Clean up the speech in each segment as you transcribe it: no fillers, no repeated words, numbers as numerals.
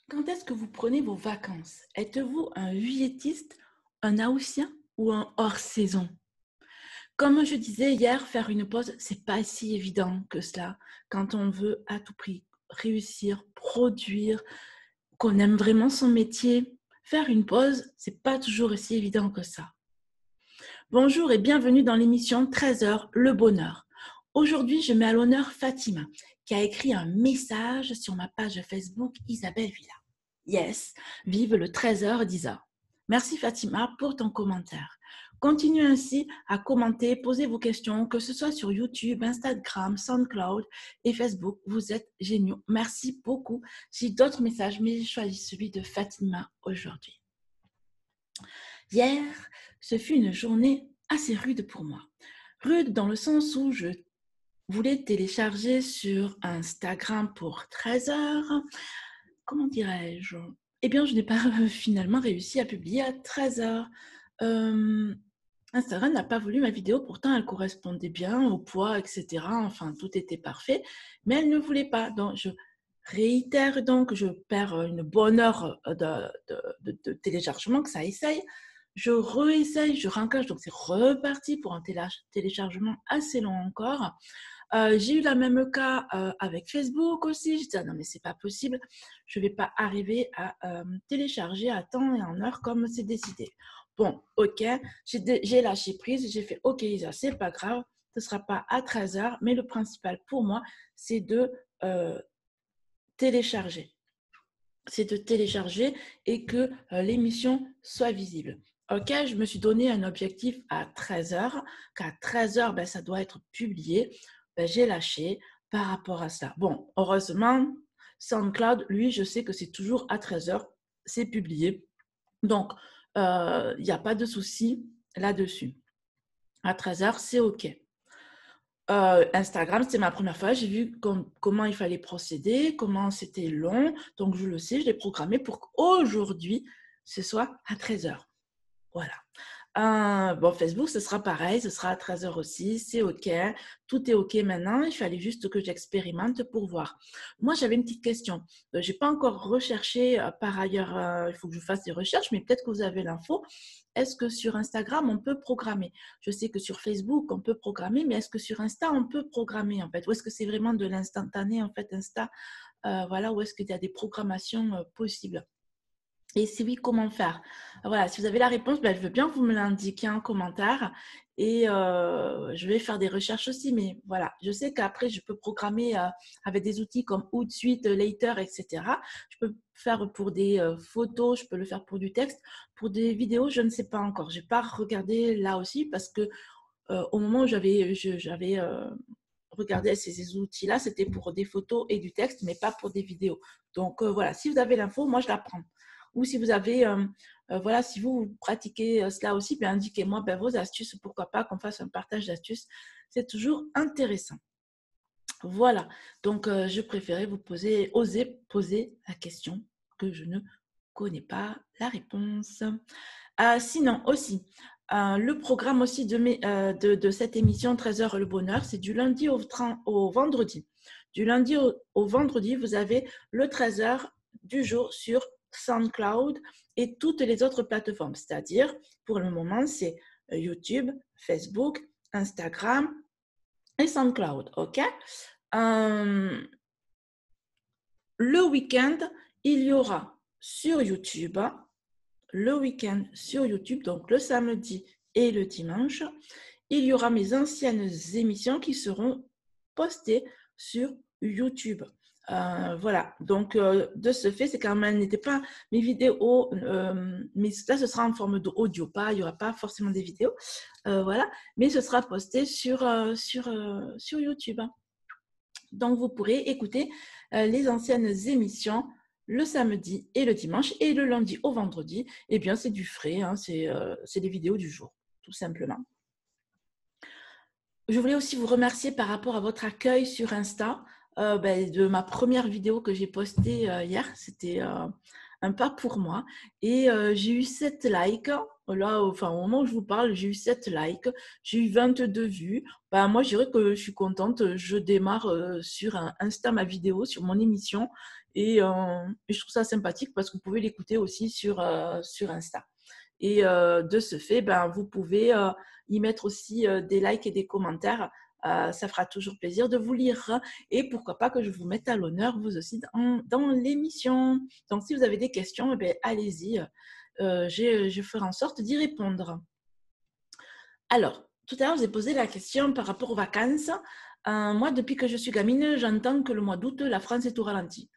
Quand est-ce que vous prenez vos vacances? Êtes-vous un juilletiste, un haussien ou un hors saison? Comme je disais hier, faire une pause, c'est pas si évident que cela quand on veut à tout prix réussir, produire, qu'on aime vraiment son métier. Faire une pause, c'est pas toujours aussi évident que ça. Bonjour et bienvenue dans l'émission 13 heures, le bonheur. Aujourd'hui, je mets à l'honneur Fatima, qui a écrit un message sur ma page Facebook Isabelle Villa. Yes, vive le 13h 10h. Merci Fatima pour ton commentaire. Continuez ainsi à commenter, poser vos questions, que ce soit sur YouTube, Instagram, SoundCloud et Facebook. Vous êtes géniaux. Merci beaucoup. J'ai d'autres messages, mais j'ai choisi celui de Fatima aujourd'hui. Hier, ce fut une journée assez rude pour moi. Rude dans le sens où je voulais télécharger sur Instagram pour 13 heures. Comment dirais-je? Eh bien, je n'ai pas finalement réussi à publier à 13 heures. Instagram n'a pas voulu ma vidéo, pourtant elle correspondait bien au poids, etc. Enfin, tout était parfait, mais elle ne voulait pas. Donc, je réitère donc, je perds une bonne heure de téléchargement, que ça essaye. Je réessaye, je renclenche, donc c'est reparti pour un téléchargement assez long encore. J'ai eu le même cas avec Facebook aussi. Je dis, ah non, mais c'est pas possible. Je vais pas arriver à télécharger à temps et en heure comme c'est décidé. Bon, ok, j'ai lâché prise. J'ai fait, ok, Isa, c'est pas grave. Ce sera pas à 13 heures, mais le principal pour moi, c'est de télécharger. C'est de télécharger et que l'émission soit visible. Ok, je me suis donné un objectif à 13 heures, qu'à 13 heures, ça doit être publié. J'ai lâché par rapport à ça. Bon, heureusement, SoundCloud, lui, je sais que c'est toujours à 13 heures, c'est publié. Donc, il n'y a pas de souci là-dessus. À 13 heures, c'est OK. Instagram, c'était ma première fois. J'ai vu comment il fallait procéder, comment c'était long. Donc, je le sais, je l'ai programmé pour qu'aujourd'hui, ce soit à 13 heures. Voilà. Bon, Facebook, ce sera pareil, ce sera à 13 heures aussi, c'est OK. Tout est OK maintenant, il fallait juste que j'expérimente pour voir. Moi, j'avais une petite question. Je n'ai pas encore recherché par ailleurs, il faut que je fasse des recherches, mais peut-être que vous avez l'info. Est-ce que sur Instagram, on peut programmer? Je sais que sur Facebook, on peut programmer, mais est-ce que sur Insta, on peut programmer en fait? Ou est-ce que c'est vraiment de l'instantané en fait, Insta? Voilà, ou est-ce qu'il y a des programmations possibles? Et si oui, comment faire? Voilà, si vous avez la réponse, je veux bien que vous me l'indiquiez en commentaire et je vais faire des recherches aussi. Mais voilà, je sais qu'après, je peux programmer avec des outils comme Hootsuite, Later, etc. Je peux faire pour des photos, je peux le faire pour du texte. Pour des vidéos, je ne sais pas encore. Je n'ai pas regardé là aussi parce que au moment où j'avais regardé ces outils-là, c'était pour des photos et du texte, mais pas pour des vidéos. Donc voilà, si vous avez l'info, moi je la prends. Ou si vous avez, voilà, si vous pratiquez cela aussi, indiquez-moi vos astuces, pourquoi pas qu'on fasse un partage d'astuces. C'est toujours intéressant. Voilà, donc je préférais oser poser la question que je ne connais pas la réponse. Sinon aussi, le programme aussi de cette émission 13 heures le bonheur, c'est du lundi au vendredi. Du lundi au vendredi, vous avez le 13 heures du jour sur SoundCloud et toutes les autres plateformes. C'est-à-dire, pour le moment, c'est YouTube, Facebook, Instagram et SoundCloud. OK? Le week-end, il y aura sur YouTube, donc le samedi et le dimanche, il y aura mes anciennes émissions qui seront postées sur YouTube. Voilà, donc de ce fait, c'est quand même, n'était pas mes vidéos, mais là, ce sera en forme d'audio, il n'y aura pas forcément des vidéos, voilà, mais ce sera posté sur YouTube. Donc, vous pourrez écouter les anciennes émissions le samedi et le dimanche, et le lundi au vendredi, eh bien, c'est du frais, hein, c'est les vidéos du jour, tout simplement. Je voulais aussi vous remercier par rapport à votre accueil sur Insta de ma première vidéo que j'ai postée hier. C'était un pas pour moi. Et j'ai eu 7 likes. Là, enfin, au moment où je vous parle, j'ai eu 7 likes, j'ai eu 22 vues. Ben, moi, je dirais que je suis contente. Je démarre sur Insta ma vidéo, sur mon émission. Et je trouve ça sympathique parce que vous pouvez l'écouter aussi sur Insta. Et de ce fait, ben, vous pouvez y mettre aussi des likes et des commentaires. Ça fera toujours plaisir de vous lire. Et pourquoi pas que je vous mette à l'honneur, vous aussi, dans l'émission. Donc, si vous avez des questions, eh bien, allez-y. Je ferai en sorte d'y répondre. Alors, tout à l'heure, je vous ai posé la question par rapport aux vacances. Moi, depuis que je suis gamine, j'entends que le mois d'août, la France est au ralenti.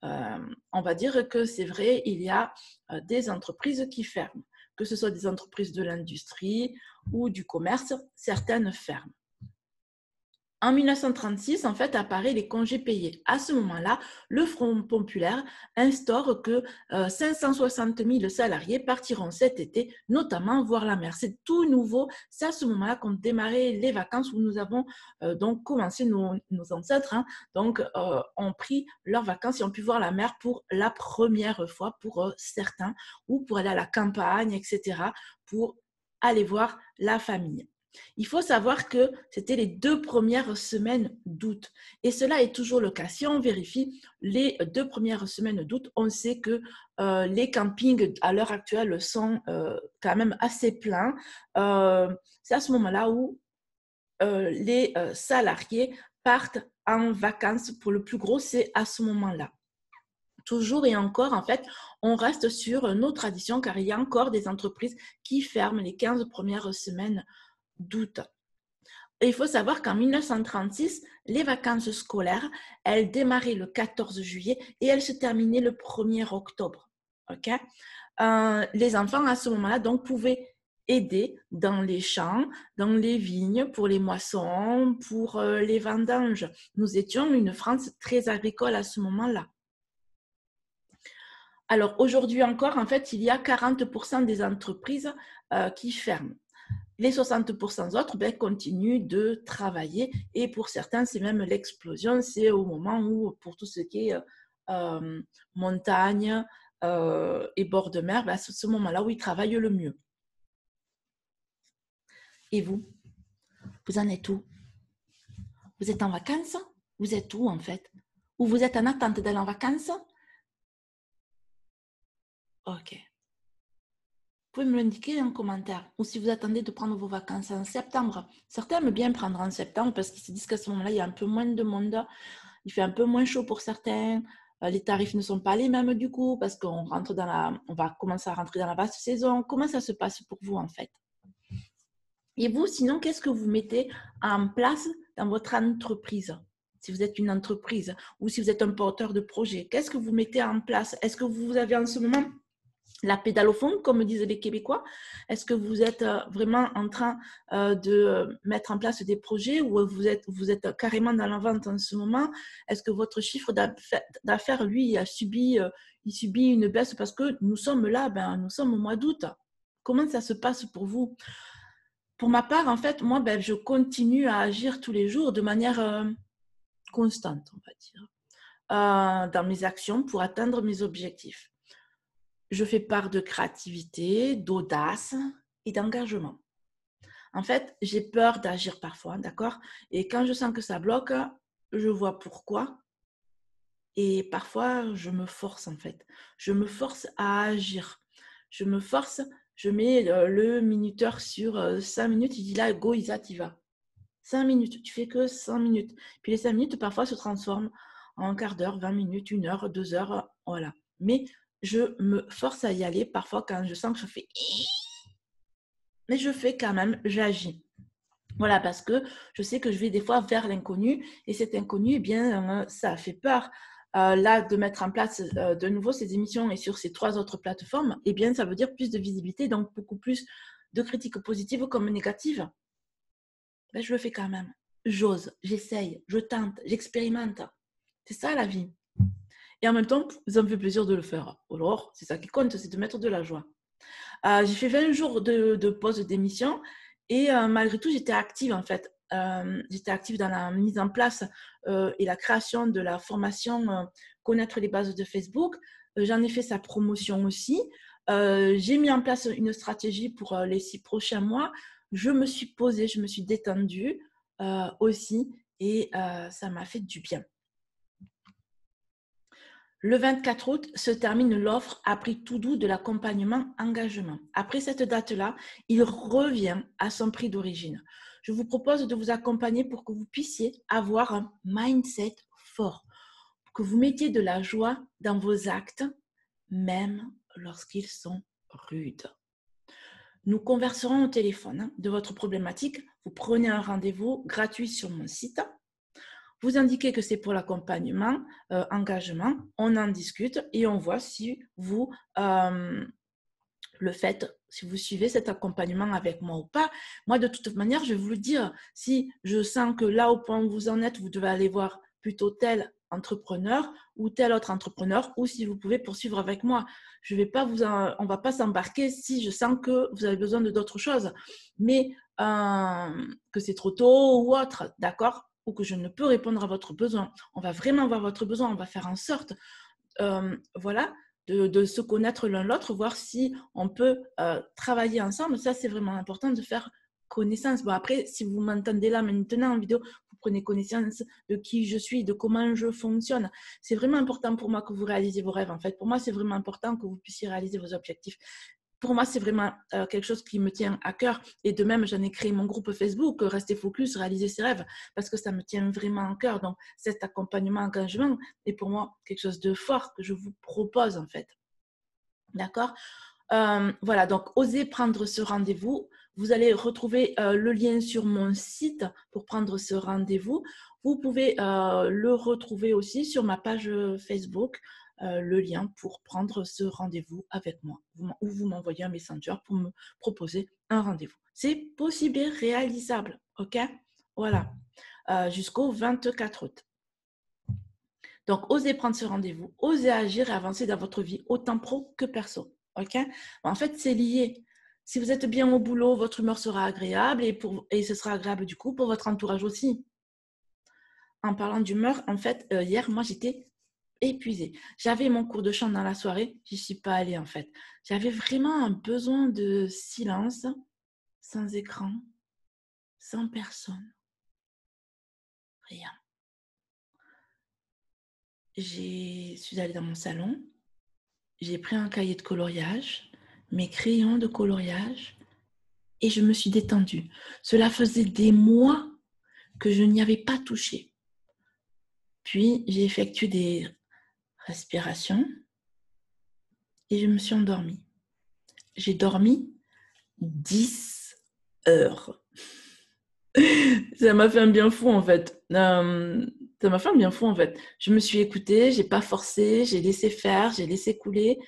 On va dire que c'est vrai, il y a des entreprises qui ferment, que ce soit des entreprises de l'industrie ou du commerce, certaines ferment. En 1936, en fait, apparaît les congés payés. À ce moment-là, le Front populaire instaure que 560 000 salariés partiront cet été, notamment voir la mer. C'est tout nouveau. C'est à ce moment-là qu'ont démarré les vacances où nous avons donc commencé nos ancêtres. Ont pris leurs vacances et ont pu voir la mer pour la première fois pour certains, ou pour aller à la campagne, etc., pour aller voir la famille. Il faut savoir que c'était les 2 premières semaines d'août. Et cela est toujours le cas. Si on vérifie les 2 premières semaines d'août, on sait que les campings à l'heure actuelle sont quand même assez pleins. C'est à ce moment-là où les salariés partent en vacances. Pour le plus gros, c'est à ce moment-là. Toujours et encore, en fait, on reste sur nos traditions car il y a encore des entreprises qui ferment les 15 premières semaines d'août. Et il faut savoir qu'en 1936, les vacances scolaires, elles démarraient le 14 juillet et elles se terminaient le 1er octobre. Okay? Les enfants, à ce moment-là, donc, pouvaient aider dans les champs, dans les vignes, pour les moissons, pour les vendanges. Nous étions une France très agricole à ce moment-là. Alors, aujourd'hui encore, en fait, il y a 40% des entreprises qui ferment. Les 60% autres continuent de travailler et pour certains, c'est même l'explosion. C'est au moment où, pour tout ce qui est montagne et bord de mer, c'est ce moment-là où ils travaillent le mieux. Et vous en êtes où? Vous êtes en vacances? Vous êtes où en fait? Ou vous êtes en attente d'aller en vacances? Ok. Vous pouvez me l'indiquer en commentaire. Ou si vous attendez de prendre vos vacances en septembre. Certains aiment bien prendre en septembre parce qu'ils se disent qu'à ce moment-là, il y a un peu moins de monde. Il fait un peu moins chaud pour certains. Les tarifs ne sont pas les mêmes du coup parce qu'on va commencer à rentrer dans la basse saison. Comment ça se passe pour vous en fait? Et vous, sinon, qu'est-ce que vous mettez en place dans votre entreprise? Si vous êtes une entreprise ou si vous êtes un porteur de projet, qu'est-ce que vous mettez en place? Est-ce que vous avez en ce moment la pédale au fond, comme disent les Québécois? Est-ce que vous êtes vraiment en train de mettre en place des projets ou vous êtes carrément dans la vente en ce moment? Est-ce que votre chiffre d'affaires, lui, il subit une baisse parce que nous sommes là, nous sommes au mois d'août? Comment ça se passe pour vous? Pour ma part, en fait, moi, je continue à agir tous les jours de manière constante, on va dire, dans mes actions pour atteindre mes objectifs. Je fais part de créativité, d'audace et d'engagement. En fait, j'ai peur d'agir parfois, d'accord? Et quand je sens que ça bloque, je vois pourquoi. Et parfois, je me force, en fait. Je me force à agir. Je me force, je mets le minuteur sur 5 minutes. Il dit là, go, Isa, t'y vas. 5 minutes, tu fais que 5 minutes. Puis les 5 minutes, parfois, se transforment en un quart d'heure, 20 minutes, 1 heure, 2 heures, voilà. Mais je me force à y aller parfois quand je sens que je fais... Mais je fais quand même, j'agis. Voilà, parce que je sais que je vais des fois vers l'inconnu et cet inconnu, eh bien, ça fait peur. Là, de mettre en place de nouveau ces émissions et sur ces 3 autres plateformes, eh bien, ça veut dire plus de visibilité, donc beaucoup plus de critiques positives comme négatives. Je le fais quand même. J'ose, j'essaye, je tente, j'expérimente. C'est ça la vie. Et en même temps, ça me fait plaisir de le faire. Alors, c'est ça qui compte, c'est de mettre de la joie. J'ai fait 20 jours de pause d'émission et malgré tout, j'étais active en fait. J'étais active dans la mise en place et la création de la formation Connaître les bases de Facebook. J'en ai fait sa promotion aussi. j'ai mis en place une stratégie pour les 6 prochains mois. Je me suis posée, je me suis détendue aussi et ça m'a fait du bien. Le 24 août se termine l'offre à prix tout doux de l'accompagnement engagement. Après cette date-là, il revient à son prix d'origine. Je vous propose de vous accompagner pour que vous puissiez avoir un mindset fort, pour que vous mettiez de la joie dans vos actes, même lorsqu'ils sont rudes. Nous converserons au téléphone de votre problématique. Vous prenez un rendez-vous gratuit sur mon site. Vous indiquez que c'est pour l'accompagnement, engagement, on en discute et on voit si vous le faites, si vous suivez cet accompagnement avec moi ou pas. Moi, de toute manière, je vais vous le dire, si je sens que là, au point où vous en êtes, vous devez aller voir plutôt tel entrepreneur ou tel autre entrepreneur, ou si vous pouvez poursuivre avec moi. Je vais pas on ne va pas s'embarquer si je sens que vous avez besoin d'autres choses, mais que c'est trop tôt ou autre, d'accord, ou que je ne peux répondre à votre besoin. On va vraiment voir votre besoin, on va faire en sorte, voilà, de se connaître l'un l'autre, voir si on peut travailler ensemble. Ça, c'est vraiment important de faire connaissance. Bon, après, si vous m'entendez là maintenant en vidéo, vous prenez connaissance de qui je suis, de comment je fonctionne. C'est vraiment important pour moi que vous réalisez vos rêves. En fait, pour moi, c'est vraiment important que vous puissiez réaliser vos objectifs. Pour moi, c'est vraiment quelque chose qui me tient à cœur. Et de même, j'en ai créé mon groupe Facebook, Rester Focus, Réaliser ses rêves, parce que ça me tient vraiment à cœur. Donc, cet accompagnement, engagement est pour moi quelque chose de fort que je vous propose, en fait. D'accord ? Voilà, donc osez prendre ce rendez-vous. Vous allez retrouver le lien sur mon site pour prendre ce rendez-vous. Vous pouvez le retrouver aussi sur ma page Facebook, le lien pour prendre ce rendez-vous avec moi. Ou vous m'envoyez un messenger pour me proposer un rendez-vous. C'est possible et réalisable, ok ? Voilà, jusqu'au 24 août. Donc, osez prendre ce rendez-vous, osez agir et avancer dans votre vie, autant pro que perso. Ok ? En fait, c'est lié. Si vous êtes bien au boulot, votre humeur sera agréable et ce sera agréable du coup pour votre entourage aussi. En parlant d'humeur, en fait, hier, moi, j'étais épuisée. J'avais mon cours de chant dans la soirée, j'y suis pas allée en fait. J'avais vraiment un besoin de silence, sans écran, sans personne, rien. Je suis allée dans mon salon, j'ai pris un cahier de coloriage, mes crayons de coloriage et je me suis détendue. Cela faisait des mois que je n'y avais pas touché. Puis, j'ai effectué des respirations et je me suis endormie. J'ai dormi 10 heures. Ça m'a fait un bien fou en fait. Ça m'a fait un bien fou en fait. Je me suis écoutée, j'ai pas forcé, j'ai laissé faire, j'ai laissé couler.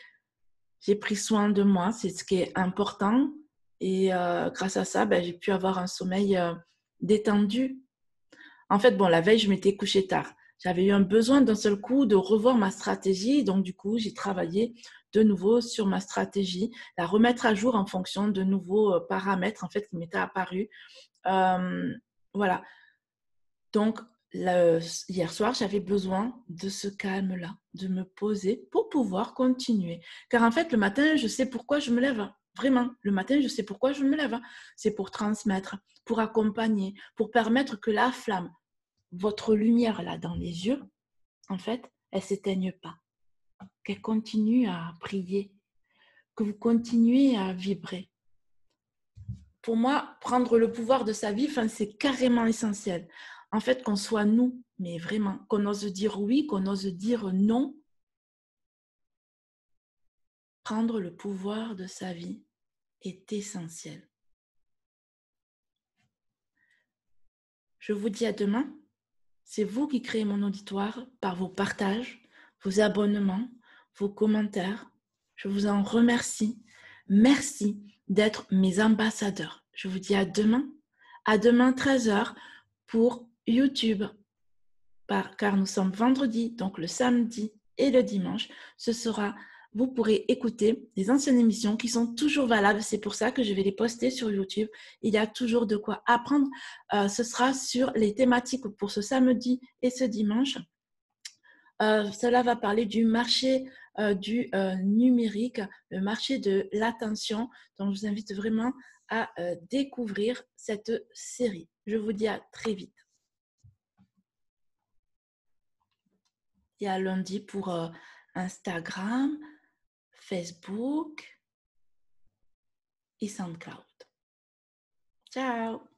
J'ai pris soin de moi, c'est ce qui est important. Et grâce à ça, j'ai pu avoir un sommeil détendu. En fait, bon, la veille, je m'étais couchée tard. J'avais eu un besoin d'un seul coup de revoir ma stratégie. Donc, du coup, j'ai travaillé de nouveau sur ma stratégie, la remettre à jour en fonction de nouveaux paramètres en fait, qui m'étaient apparus. Voilà. Donc, hier soir, j'avais besoin de ce calme-là, de me poser pour pouvoir continuer. Car en fait, le matin, je sais pourquoi je me lève. Vraiment, le matin, je sais pourquoi je me lève. C'est pour transmettre, pour accompagner, pour permettre que la flamme, votre lumière là dans les yeux, en fait, elle ne s'éteigne pas. Qu'elle continue à briller, que vous continuez à vibrer. Pour moi, prendre le pouvoir de sa vie, c'est carrément essentiel. En fait, qu'on soit nous, mais vraiment, qu'on ose dire oui, qu'on ose dire non. Prendre le pouvoir de sa vie est essentiel. Je vous dis à demain. C'est vous qui créez mon auditoire par vos partages, vos abonnements, vos commentaires. Je vous en remercie. Merci d'être mes ambassadeurs. Je vous dis à demain. À demain 13h pour YouTube. Car nous sommes vendredi, donc le samedi et le dimanche. Vous pourrez écouter les anciennes émissions qui sont toujours valables. C'est pour ça que je vais les poster sur YouTube. Il y a toujours de quoi apprendre. Ce sera sur les thématiques pour ce samedi et ce dimanche. Cela va parler du marché du numérique, le marché de l'attention. Donc, je vous invite vraiment à découvrir cette série. Je vous dis à très vite. Et à lundi pour Instagram, Facebook et SoundCloud. Ciao!